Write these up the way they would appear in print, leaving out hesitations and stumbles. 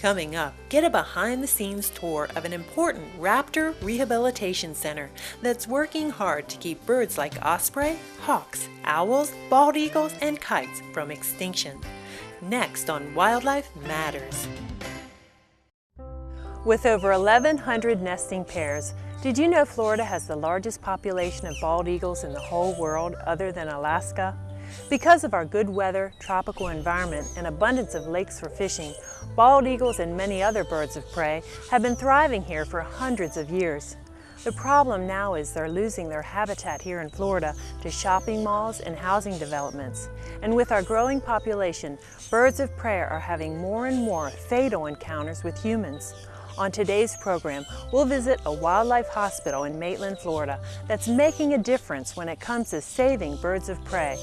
Coming up, get a behind-the-scenes tour of an important raptor rehabilitation center that's working hard to keep birds like osprey, hawks, owls, bald eagles, and kites from extinction. Next on Wildlife Matters. With over 1,100 nesting pairs, did you know Florida has the largest population of bald eagles in the whole world other than Alaska? Because of our good weather, tropical environment, and abundance of lakes for fishing, bald eagles and many other birds of prey have been thriving here for hundreds of years. The problem now is they're losing their habitat here in Florida to shopping malls and housing developments. And with our growing population, birds of prey are having more and more fatal encounters with humans. On today's program, we'll visit a wildlife hospital in Maitland, Florida that's making a difference when it comes to saving birds of prey.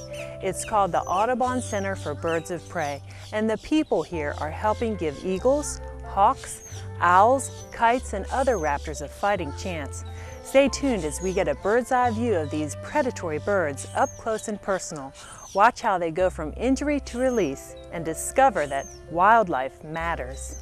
It's called the Audubon Center for Birds of Prey, and the people here are helping give eagles, hawks, owls, kites, and other raptors a fighting chance. Stay tuned as we get a bird's eye view of these predatory birds up close and personal. Watch how they go from injury to release and discover that wildlife matters.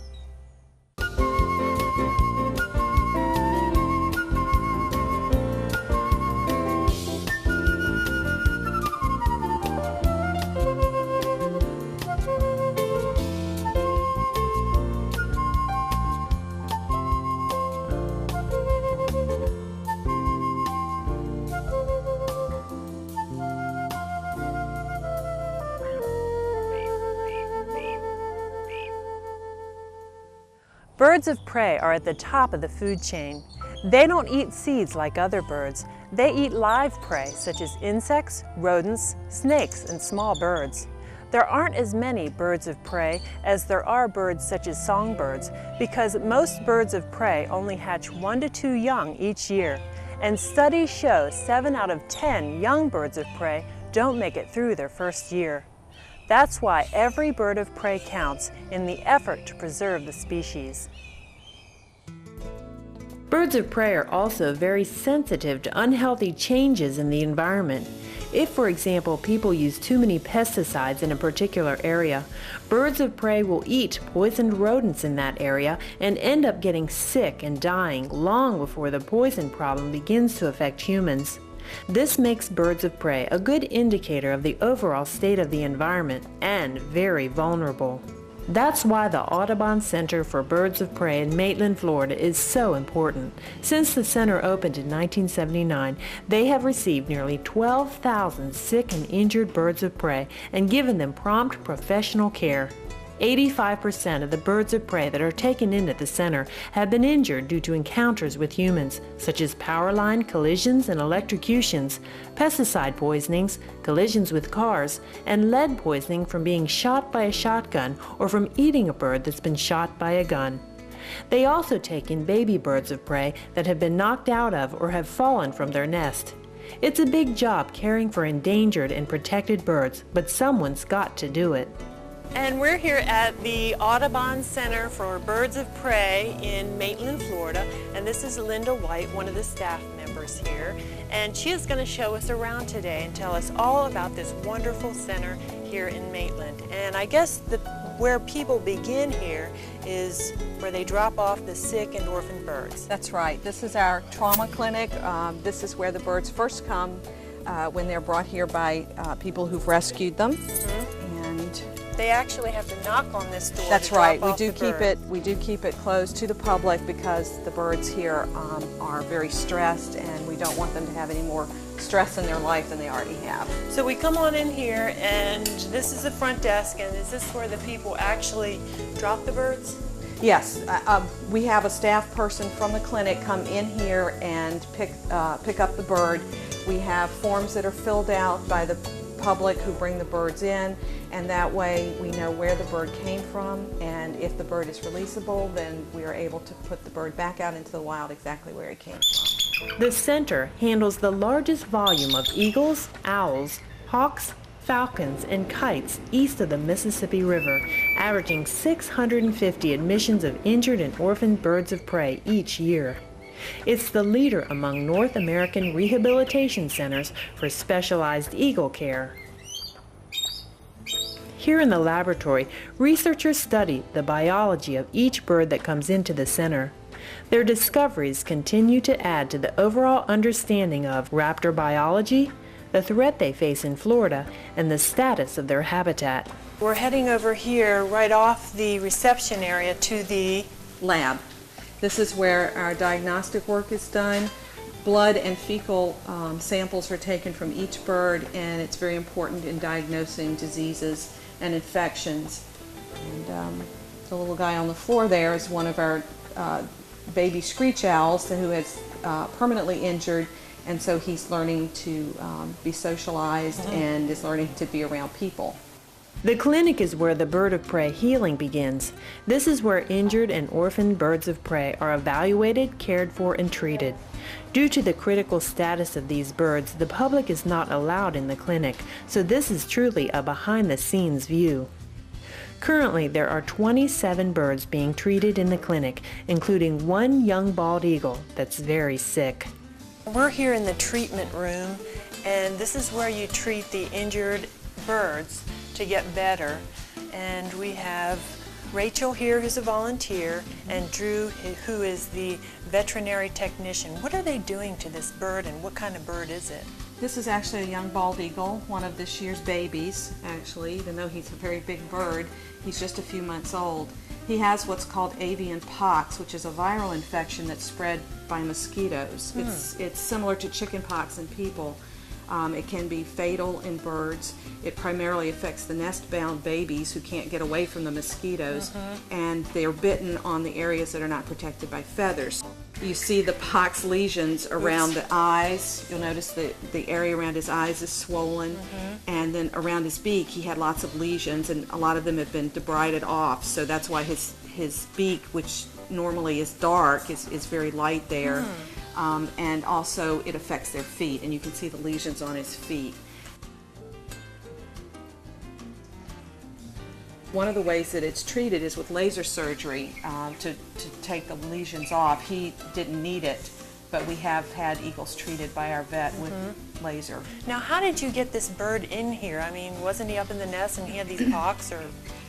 Birds of prey are at the top of the food chain. They don't eat seeds like other birds. They eat live prey such as insects, rodents, snakes, and small birds. There aren't as many birds of prey as there are birds such as songbirds because most birds of prey only hatch 1 to 2 young each year. And studies show 7 out of 10 young birds of prey don't make it through their first year. That's why every bird of prey counts in the effort to preserve the species. Birds of prey are also very sensitive to unhealthy changes in the environment. If, for example, people use too many pesticides in a particular area, birds of prey will eat poisoned rodents in that area and end up getting sick and dying long before the poison problem begins to affect humans. This makes birds of prey a good indicator of the overall state of the environment and very vulnerable. That's why the Audubon Center for Birds of Prey in Maitland, Florida is so important. Since the center opened in 1979, they have received nearly 12,000 sick and injured birds of prey and given them prompt professional care. 85% of the birds of prey that are taken in at the center have been injured due to encounters with humans, such as power line collisions and electrocutions, pesticide poisonings, collisions with cars, and lead poisoning from being shot by a shotgun or from eating a bird that's been shot by a gun. They also take in baby birds of prey that have been knocked out of or have fallen from their nest. It's a big job caring for endangered and protected birds, but someone's got to do it. And we're here at the Audubon Center for Birds of Prey in Maitland, Florida. And this is Linda White, one of the staff members here. And she is going to show us around today and tell us all about this wonderful center here in Maitland. And I guess where people begin here is where they drop off the sick and orphaned birds. That's right. This is our trauma clinic. This is where the birds first come when they're brought here by people who've rescued them. They actually have to knock on this door. That's right. We do keep it closed to the public because the birds here are very stressed, and we don't want them to have any more stress in their life than they already have. So we come on in here, and this is the front desk, and is this where the people actually drop the birds? Yes, we have a staff person from the clinic come in here and pick up the bird. We have forms that are filled out by the public who bring the birds in, and that way we know where the bird came from, and if the bird is releasable, then we are able to put the bird back out into the wild exactly where it came from. The center handles the largest volume of eagles, owls, hawks, falcons, and kites east of the Mississippi River, averaging 650 admissions of injured and orphaned birds of prey each year. It's the leader among North American rehabilitation centers for specialized eagle care. Here in the laboratory, researchers study the biology of each bird that comes into the center. Their discoveries continue to add to the overall understanding of raptor biology, the threat they face in Florida, and the status of their habitat. We're heading over here right off the reception area to the lab. This is where our diagnostic work is done. Blood and fecal samples are taken from each bird, and it's very important in diagnosing diseases and infections. And the little guy on the floor there is one of our baby screech owls who is permanently injured, and so he's learning to be socialized and is learning to be around people. The clinic is where the bird of prey healing begins. This is where injured and orphaned birds of prey are evaluated, cared for, and treated. Due to the critical status of these birds, the public is not allowed in the clinic, so this is truly a behind-the-scenes view. Currently, there are 27 birds being treated in the clinic, including one young bald eagle that's very sick. We're here in the treatment room, and this is where you treat the injured birds to get better. And we have Rachel here, who's a volunteer, and Drew, who is the veterinary technician. What are they doing to this bird, and what kind of bird is it? This is actually a young bald eagle, one of this year's babies, actually. Even though he's a very big bird, he's just a few months old. He has what's called avian pox, which is a viral infection that's spread by mosquitoes. It's similar to chicken pox in people. It can be fatal in birds. It primarily affects the nest-bound babies who can't get away from the mosquitoes, and they're bitten on the areas that are not protected by feathers. You see the pox lesions around the eyes. You'll notice that the area around his eyes is swollen, and then around his beak he had lots of lesions, and a lot of them have been debrided off, so that's why his beak, which normally is dark, is very light there. And also it affects their feet, and you can see the lesions on his feet. One of the ways that it's treated is with laser surgery to take the lesions off. He didn't need it, but we have had eagles treated by our vet with laser. Now, how did you get this bird in here? I mean, wasn't he up in the nest and he had these pox, or?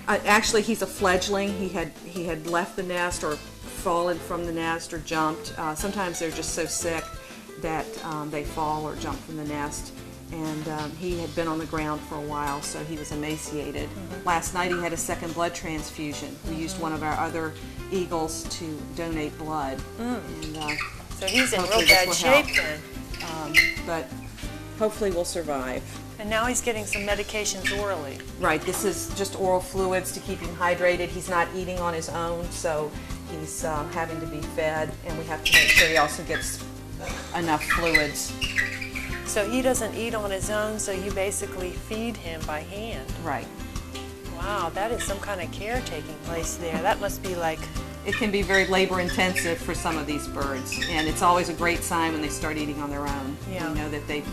Actually, he's a fledgling. He had left the nest or fallen from the nest or jumped. Sometimes they're just so sick that they fall or jump from the nest. And he had been on the ground for a while, so he was emaciated. Last night he had a second blood transfusion. We used one of our other eagles to donate blood. And, so he's in real bad shape then. But hopefully we'll survive. And now he's getting some medications orally. Right, this is just oral fluids to keep him hydrated. He's not eating on his own, so he's having to be fed, and we have to make sure he also gets enough fluids. So he doesn't eat on his own, so you basically feed him by hand. Right. Wow, that is some kind of care taking place there. That must be like... It can be very labor intensive for some of these birds, and it's always a great sign when they start eating on their own. Yeah. You know that they've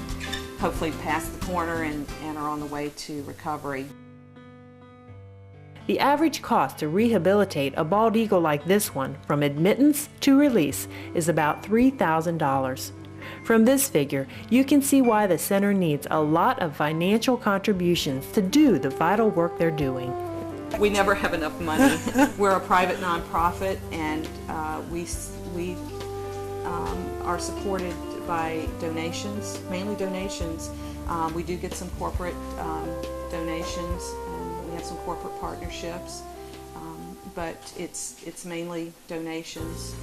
hopefully passed the corner and are on the way to recovery. The average cost to rehabilitate a bald eagle like this one, from admittance to release, is about $3,000. From this figure, you can see why the center needs a lot of financial contributions to do the vital work they're doing. We never have enough money. We're a private nonprofit, and we are supported by donations, mainly donations. We do get some corporate donations, and we have some corporate partnerships, but it's mainly donations.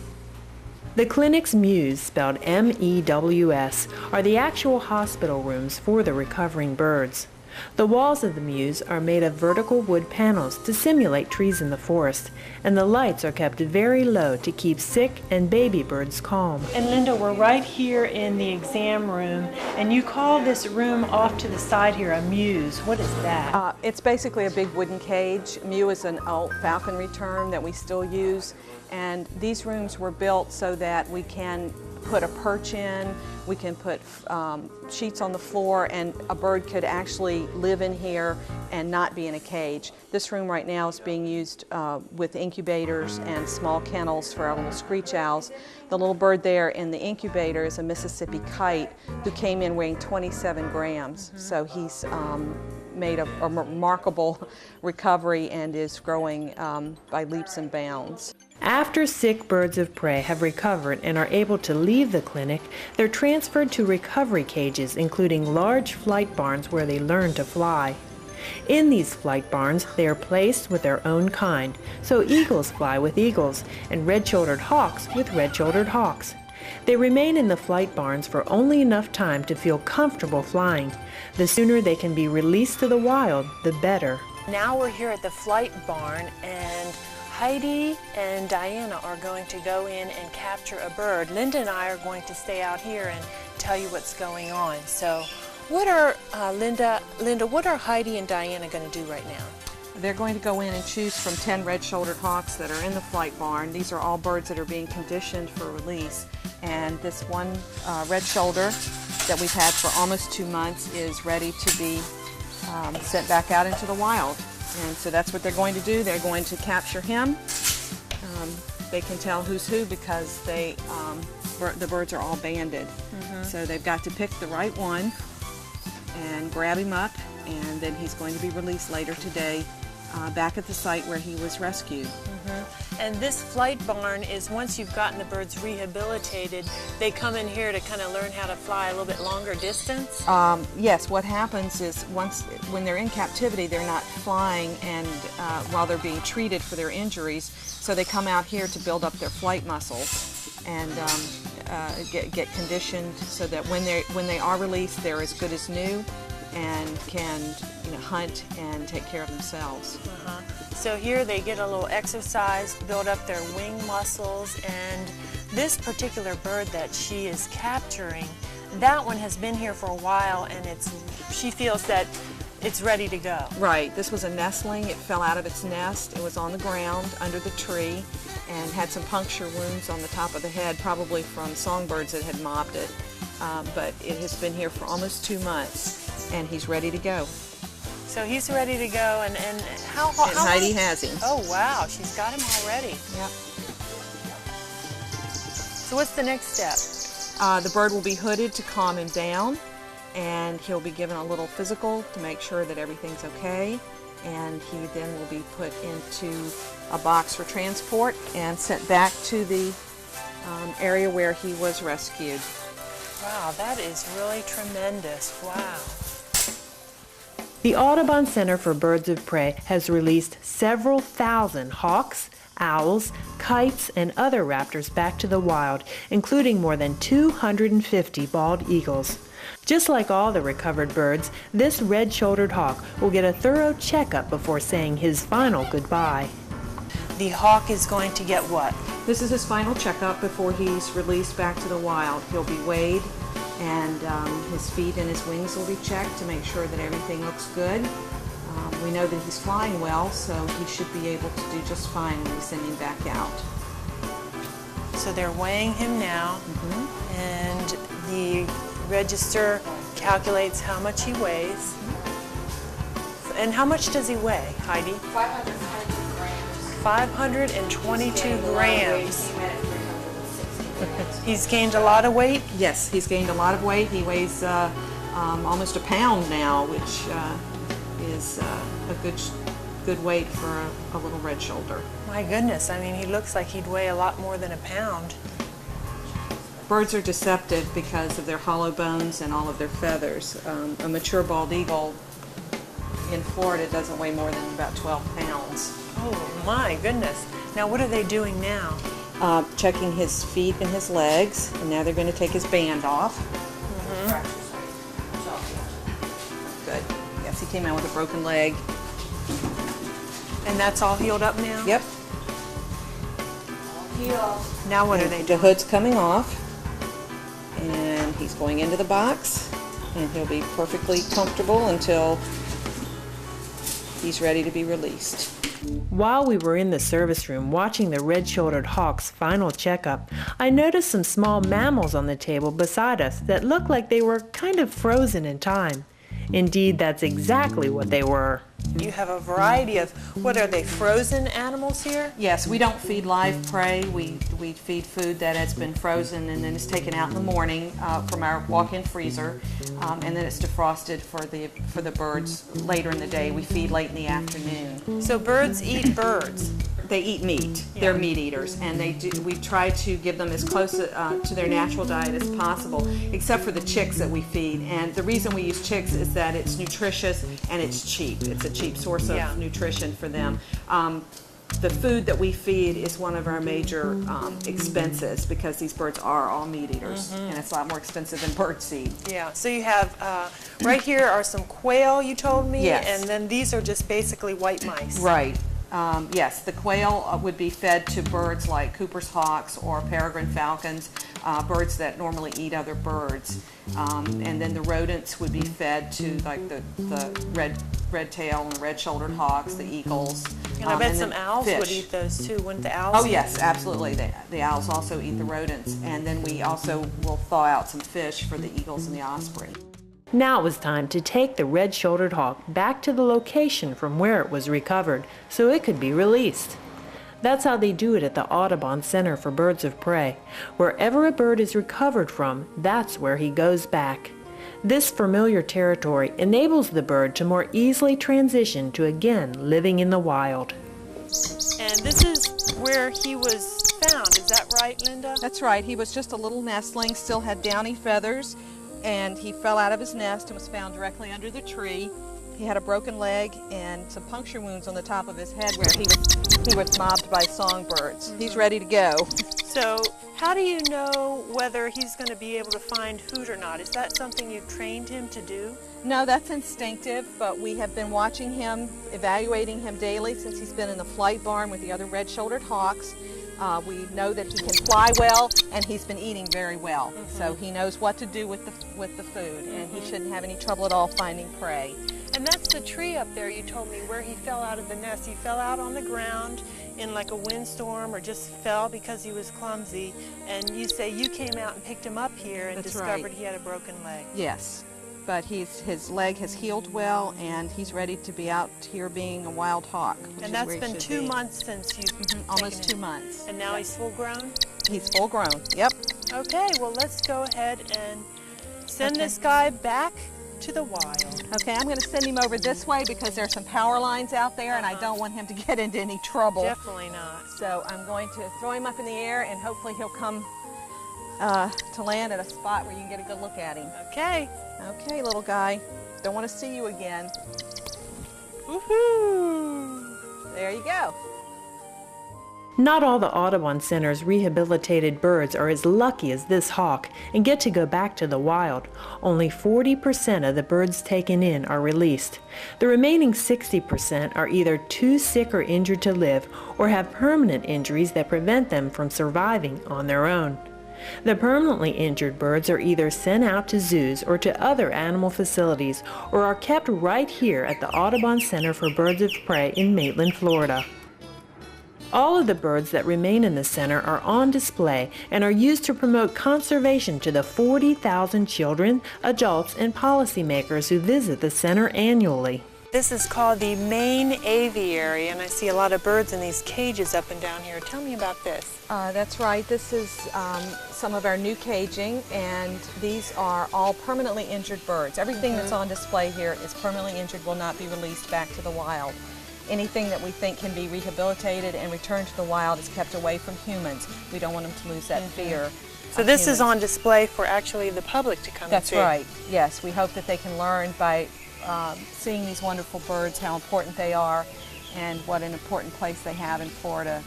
The clinic's mews, spelled M-E-W-S, are the actual hospital rooms for the recovering birds. The walls of the mews are made of vertical wood panels to simulate trees in the forest, and the lights are kept very low to keep sick and baby birds calm. And Linda, we're right here in the exam room, and you call this room off to the side here a mews. What is that? It's basically a big wooden cage. Mew is an old falconry term that we still use, and these rooms were built so that we can put a perch in, we can put sheets on the floor, and a bird could actually live in here and not be in a cage. This room right now is being used with incubators and small kennels for our little screech owls. The little bird there in the incubator is a Mississippi kite who came in weighing 27 grams. So he's made a remarkable recovery and is growing by leaps and bounds. After sick birds of prey have recovered and are able to leave the clinic, they're transferred to recovery cages, including large flight barns where they learn to fly. In these flight barns, they are placed with their own kind, so eagles fly with eagles and red-shouldered hawks with red-shouldered hawks. They remain in the flight barns for only enough time to feel comfortable flying. The sooner they can be released to the wild, the better. Now we're here at the flight barn, and Heidi and Diana are going to go in and capture a bird. Linda and I are going to stay out here and tell you what's going on. So what are, Linda, what are Heidi and Diana going to do right now? They're going to go in and choose from 10 red-shouldered hawks that are in the flight barn. These are all birds that are being conditioned for release. And this one red shoulder that we've had for almost 2 months is ready to be sent back out into the wild. And so that's what they're going to do. They're going to capture him. They can tell who's who because the birds are all banded. So they've got to pick the right one and grab him up, and then he's going to be released later today back at the site where he was rescued. And this flight barn is, once you've gotten the birds rehabilitated, they come in here to kind of learn how to fly a little bit longer distance? Yes, what happens is when they're in captivity, they're not flying and while they're being treated for their injuries, so they come out here to build up their flight muscles and get conditioned so that when they are released, they're as good as new and can hunt and take care of themselves. So here they get a little exercise, build up their wing muscles, and this particular bird that she is capturing, that one has been here for a while, and she feels that it's ready to go. Right. This was a nestling. It fell out of its nest. It was on the ground under the tree and had some puncture wounds on the top of the head, probably from songbirds that had mobbed it. But it has been here for almost 2 months, and he's ready to go. So he's ready to go, and how Heidi has him. Oh wow, she's got him already. Yep. So what's the next step? The bird will be hooded to calm him down, and he'll be given a little physical to make sure that everything's okay, and he then will be put into a box for transport and sent back to the area where he was rescued. Wow, that is really tremendous. Wow. The Audubon Center for Birds of Prey has released several thousand hawks, owls, kites, and other raptors back to the wild, including more than 250 bald eagles. Just like all the recovered birds, this red-shouldered hawk will get a thorough checkup before saying his final goodbye. The hawk is going to get what? This is his final checkup before he's released back to the wild. He'll be weighed, and his feet and his wings will be checked to make sure that everything looks good. We know that he's flying well, so he should be able to do just fine when we send him back out. So they're weighing him now, and the register calculates how much he weighs. And how much does he weigh, Heidi? 522 grams. 522 grams. He's gained a lot of weight? Yes, he's gained a lot of weight. He weighs almost a pound now, which is a good weight for a little red shoulder. My goodness, I mean, he looks like he'd weigh a lot more than a pound. Birds are deceptive because of their hollow bones and all of their feathers. A mature bald eagle in Florida doesn't weigh more than about 12 pounds. Oh my goodness. Now what are they doing now? Checking his feet and his legs, and now they're going to take his band off. Good. Yes, he came out with a broken leg. And that's all healed up now? Yep. Now what are they The doing? hood's coming off, and he's going into the box, and he'll be perfectly comfortable until he's ready to be released. While we were in the service room watching the red-shouldered hawk's final checkup, I noticed some small mammals on the table beside us that looked like they were kind of frozen in time. Indeed, that's exactly what they were. You have a variety of, what are they, frozen animals here? Yes, we don't feed live prey. We feed food that has been frozen and then is taken out in the morning from our walk-in freezer, and then it's defrosted for the birds later in the day. We feed late in the afternoon. So birds eat birds. They eat meat. They're meat eaters, and we try to give them as close to their natural diet as possible, except for the chicks that we feed. And the reason we use chicks is that it's nutritious and it's cheap. It's a cheap source of nutrition for them. The food that we feed is one of our major expenses because these birds are all meat eaters, and it's a lot more expensive than bird seed. Yeah, so you have, right here are some quail, you told me, Yes. and then these are just basically white mice. Right. Yes, the quail would be fed to birds like Cooper's hawks or peregrine falcons, birds that normally eat other birds. And then the rodents would be fed to like the red tail and red-shouldered hawks, the eagles. And I bet and some then owls would fish. eat those too, wouldn't the owls? Oh yes, absolutely. The owls also eat the rodents. And then we also will thaw out some fish for the eagles and the osprey. Now it was time to take the red-shouldered hawk back to the location from where it was recovered so it could be released. That's how they do it at the Audubon Center for Birds of Prey. Wherever a bird is recovered from, that's where he goes back. This familiar territory enables the bird to more easily transition to again living in the wild. And this is where he was found, is that right, Linda? That's right. He was just a little nestling, still had downy feathers, and he fell out of his nest and was found directly under the tree. He had a broken leg and some puncture wounds on the top of his head where he was mobbed by songbirds. He's ready to go. So how do you know whether he's going to be able to find food or not? Is that something you trained him to do? No, that's instinctive, but we have been watching him, evaluating him daily since he's been in the flight barn with the other red-shouldered hawks. We know that he can fly well, and he's been eating very well. So he knows what to do with the food, and he shouldn't have any trouble at all finding prey. And that's the tree up there you told me where he fell out of the nest. He fell out on the ground in like a windstorm or just fell because he was clumsy. And you say you came out and picked him up here and That's discovered right. he had a broken leg. Yes, but his leg has healed well, and he's ready to be out here being a wild hawk. And that's been 2 months since you've Almost taken 2 months. And now he's full grown? He's full grown, yep. Okay, well let's go ahead and send this guy back to the wild. Okay, I'm going to send him over this way because there's some power lines out there, and I don't want him to get into any trouble. Definitely not. So I'm going to throw him up in the air, and hopefully he'll come to land at a spot where you can get a good look at him. Okay. Okay, little guy. Don't want to see you again. Woohoo! There you go. Not all the Audubon Center's rehabilitated birds are as lucky as this hawk and get to go back to the wild. Only 40% of the birds taken in are released. The remaining 60% are either too sick or injured to live or have permanent injuries that prevent them from surviving on their own. The permanently injured birds are either sent out to zoos or to other animal facilities or are kept right here at the Audubon Center for Birds of Prey in Maitland, Florida. All of the birds that remain in the center are on display and are used to promote conservation to the 40,000 children, adults, and policymakers who visit the center annually. This is called the main aviary, and I see a lot of birds in these cages up and down here. Tell me about this. That's right. This is some of our new caging, and these are all permanently injured birds. Everything that's on display here is permanently injured, will not be released back to the wild. Anything that we think can be rehabilitated and returned to the wild is kept away from humans. We don't want them to lose that fear. So this is on display for actually the public to come That's and see. right. Yes, we hope that they can learn by seeing these wonderful birds how important they are and what an important place they have in Florida,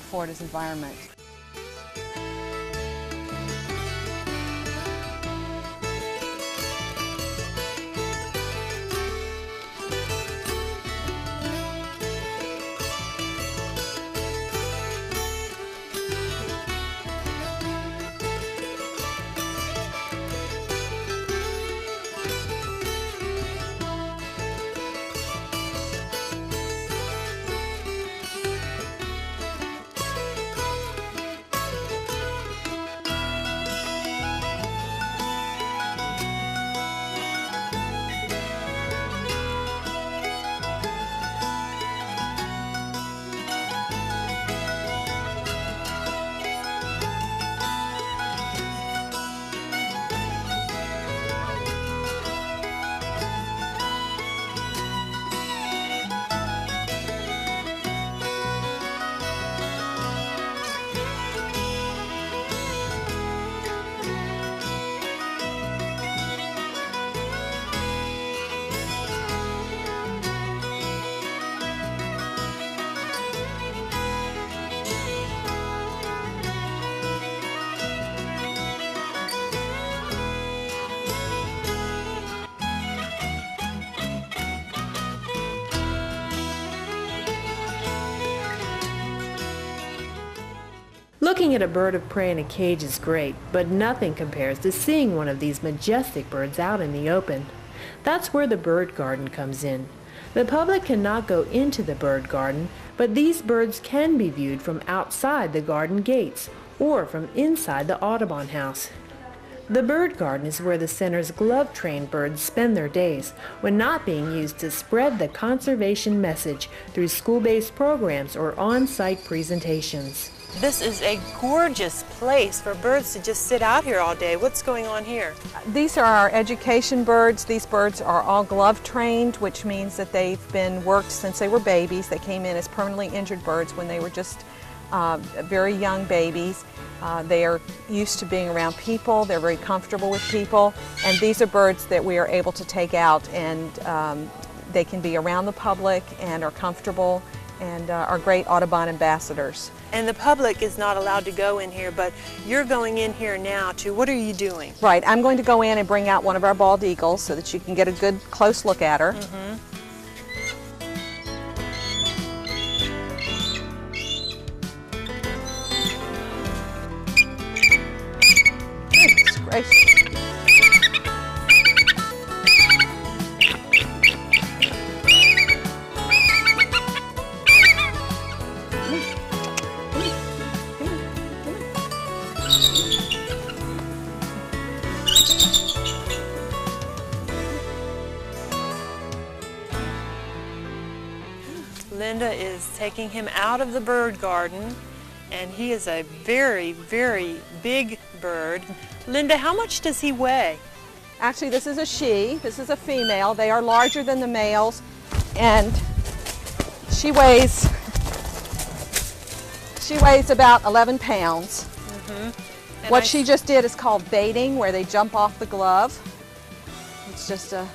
Florida's environment. Looking at a bird of prey in a cage is great, but nothing compares to seeing one of these majestic birds out in the open. That's where the bird garden comes in. The public cannot go into the bird garden, but these birds can be viewed from outside the garden gates or from inside the Audubon house. The bird garden is where the center's glove-trained birds spend their days when not being used to spread the conservation message through school-based programs or on-site presentations. This is a gorgeous place for birds to just sit out here all day. What's going on here? These are our education birds. These birds are all glove trained, which means that they've been worked since they were babies. They came in as permanently injured birds when they were just very young babies. They are used to being around people. They're very comfortable with people. And these are birds that we are able to take out, and they can be around the public and are comfortable and are great Audubon ambassadors. And the public is not allowed to go in here, but you're going in here now too. What are you doing? Right, I'm going to go in and bring out one of our bald eagles so that you can get a good close look at her. Goodness gracious. Linda is taking him out of the bird garden, and he is a very, very big bird. Linda, how much does he weigh? Actually, this is a she. This is a female. They are larger than the males, and she weighs about 11 pounds. What she just did is called baiting, where they jump off the glove. It's just a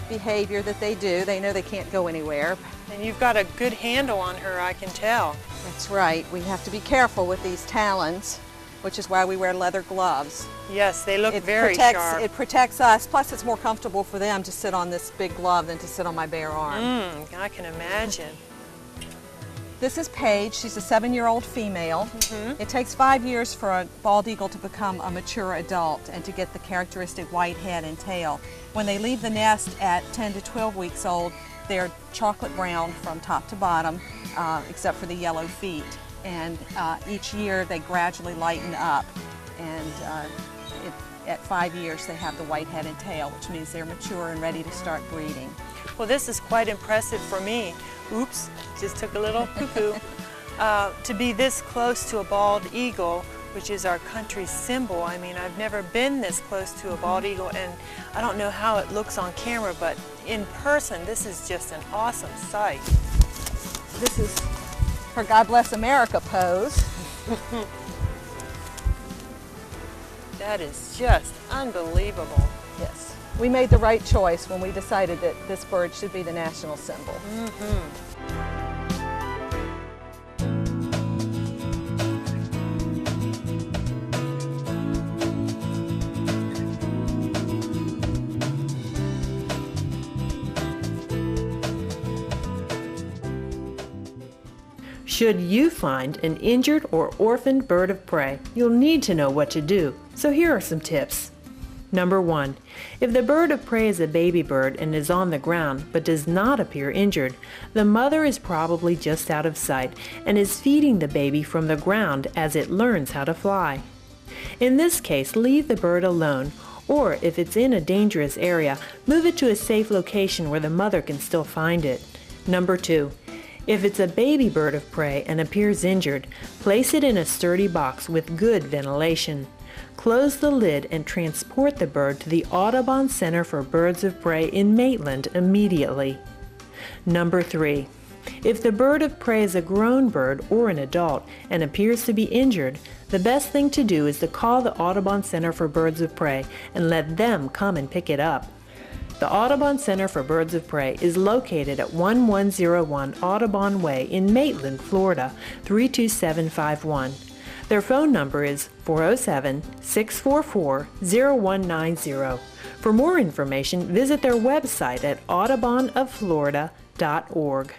behavior that they do. They know they can't go anywhere. And you've got a good handle on her, I can tell. That's right. We have to be careful with these talons, which is why we wear leather gloves. Yes, they look very sharp. It protects us, plus it's more comfortable for them to sit on this big glove than to sit on my bare arm. I can imagine. This is Paige. She's a 7-year-old female. It takes 5 years for a bald eagle to become a mature adult and to get the characteristic white head and tail. When they leave the nest at 10 to 12 weeks old, they're chocolate brown from top to bottom, except for the yellow feet. And each year they gradually lighten up. And at 5 years they have the white head and tail, which means they're mature and ready to start breeding. Well, this is quite impressive for me. Oops, just took a little poo-poo. To be this close to a bald eagle, which is our country's symbol. I mean, I've never been this close to a bald eagle, and I don't know how it looks on camera, but in person, this is just an awesome sight. This is her God Bless America pose. That is just unbelievable. Yes. We made the right choice when we decided that this bird should be the national symbol. Should you find an injured or orphaned bird of prey, you'll need to know what to do. So here are some tips. Number 1. If the bird of prey is a baby bird and is on the ground but does not appear injured, the mother is probably just out of sight and is feeding the baby from the ground as it learns how to fly. In this case, leave the bird alone, or if it's in a dangerous area, move it to a safe location where the mother can still find it. Number 2. If it's a baby bird of prey and appears injured, place it in a sturdy box with good ventilation. Close the lid and transport the bird to the Audubon Center for Birds of Prey in Maitland immediately. Number 3. If the bird of prey is a grown bird or an adult and appears to be injured, the best thing to do is to call the Audubon Center for Birds of Prey and let them come and pick it up. The Audubon Center for Birds of Prey is located at 1101 Audubon Way in Maitland, Florida, 32751. Their phone number is 407-644-0190. For more information, visit their website at audubonoflorida.org.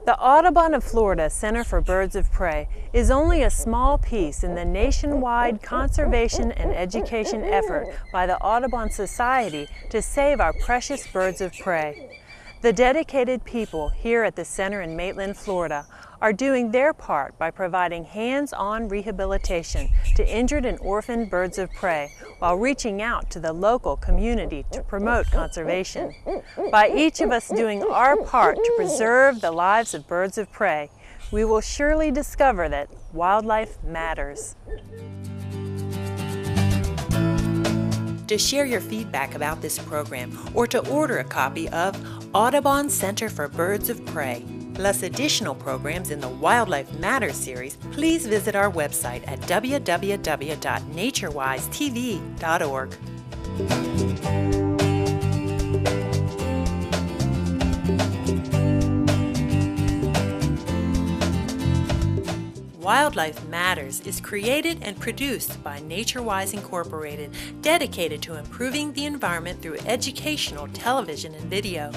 The Audubon of Florida Center for Birds of Prey is only a small piece in the nationwide conservation and education effort by the Audubon Society to save our precious birds of prey. The dedicated people here at the center in Maitland, Florida are doing their part by providing hands-on rehabilitation to injured and orphaned birds of prey while reaching out to the local community to promote conservation. By each of us doing our part to preserve the lives of birds of prey, we will surely discover that wildlife matters. To share your feedback about this program or to order a copy of Audubon Center for Birds of Prey, plus additional programs in the Wildlife Matters series, please visit our website at www.naturewisetv.org. Wildlife Matters is created and produced by NatureWise Incorporated, dedicated to improving the environment through educational television and video.